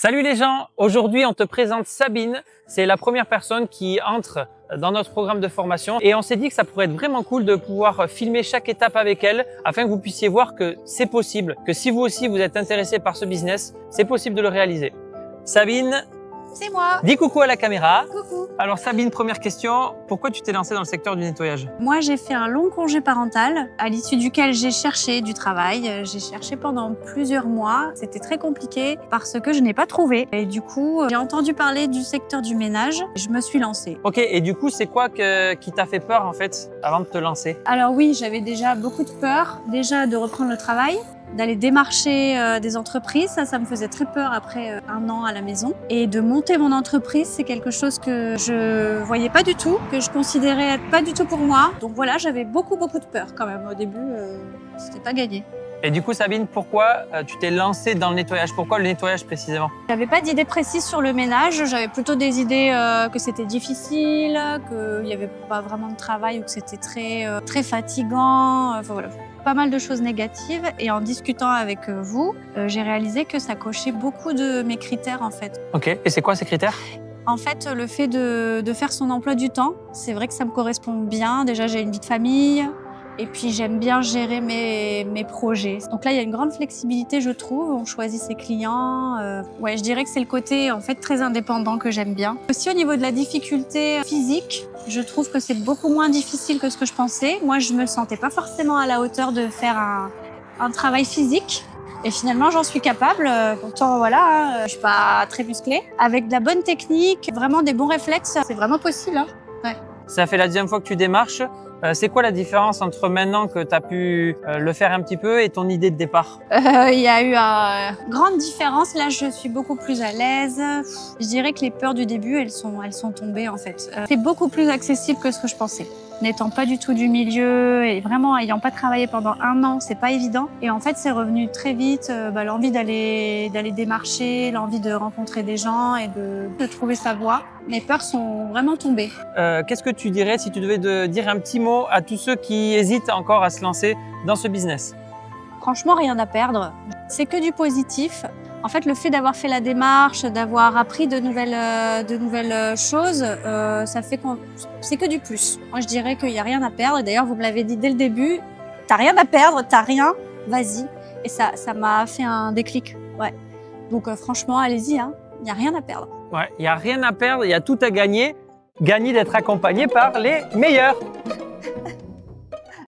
Salut les gens, aujourd'hui on te présente Sabine, c'est la première personne qui entre dans notre programme de formation et on s'est dit que ça pourrait être vraiment cool de pouvoir filmer chaque étape avec elle afin que vous puissiez voir que c'est possible, que si vous aussi vous êtes intéressé par ce business, c'est possible de le réaliser. Sabine, C'est moi. dis coucou à la caméra. Coucou. Alors Sabine, première question, pourquoi tu t'es lancée dans le secteur du nettoyage? Moi, j'ai fait un long congé parental à l'issue duquel j'ai cherché du travail. J'ai cherché pendant plusieurs mois. C'était très compliqué parce que je n'ai pas trouvé. Et du coup, j'ai entendu parler du secteur du ménage. Je me suis lancée. Ok, et du coup c'est quoi qui t'a fait peur en fait avant de te lancer? Alors oui, j'avais déjà beaucoup de peur. Déjà de reprendre le travail, d'aller démarcher des entreprises. Ça me faisait très peur après un an à la maison. Et de monter mon entreprise, c'est quelque chose que je voyais pas du tout, que je considérais être pas du tout pour moi. Donc voilà, j'avais beaucoup de peur quand même. Au début, c'était pas gagné. Et du coup Sabine, pourquoi tu t'es lancée dans le nettoyage? Pourquoi le nettoyage précisément? J'avais pas d'idée précise sur le ménage. J'avais plutôt des idées que c'était difficile, qu'il y avait pas vraiment de travail ou que c'était très fatigant. Enfin voilà. Pas mal de choses négatives et en discutant avec vous, j'ai réalisé que ça cochait beaucoup de mes critères en fait. Ok, et c'est quoi ces critères? En fait, le fait de faire son emploi du temps, c'est vrai que ça me correspond bien. Déjà, j'ai une vie de famille et puis j'aime bien gérer mes projets. Donc là, il y a une grande flexibilité, je trouve. On choisit ses clients. Ouais, je dirais que c'est le côté en fait très indépendant que j'aime bien. Aussi au niveau de la difficulté physique, je trouve que c'est beaucoup moins difficile que ce que je pensais. Moi, je me sentais pas forcément à la hauteur de faire un travail physique. Et finalement, j'en suis capable. Pourtant, voilà, je suis pas très musclée. Avec de la bonne technique, vraiment des bons réflexes, c'est vraiment possible. Hein. Ouais. Ça fait la deuxième fois que tu démarches. C'est quoi la différence entre maintenant que tu as pu le faire un petit peu et ton idée de départ? Il y a eu une grande différence. Là, je suis beaucoup plus à l'aise. Je dirais que les peurs du début, elles sont tombées en fait. C'est beaucoup plus accessible que ce que je pensais. N'étant pas du tout du milieu et vraiment ayant pas travaillé pendant un an, c'est pas évident. Et en fait, c'est revenu très vite l'envie d'aller démarcher, l'envie de rencontrer des gens et de trouver sa voie. Mes peurs sont vraiment tombées. Qu'est-ce que tu dirais si tu devais dire un petit mot à tous ceux qui hésitent encore à se lancer dans ce business? Franchement, rien à perdre. C'est que du positif. En fait, le fait d'avoir fait la démarche, d'avoir appris de nouvelles choses, ça fait qu'on c'est que du plus. Moi, je dirais qu'il n'y a rien à perdre. D'ailleurs, vous me l'avez dit dès le début, t'as rien à perdre, t'as rien, vas-y. Et ça m'a fait un déclic. Ouais. Donc franchement, allez-y, hein. Il n'y a rien à perdre. Ouais, il n'y a rien à perdre, il y a tout à gagner. Gagner d'être accompagné par les meilleurs.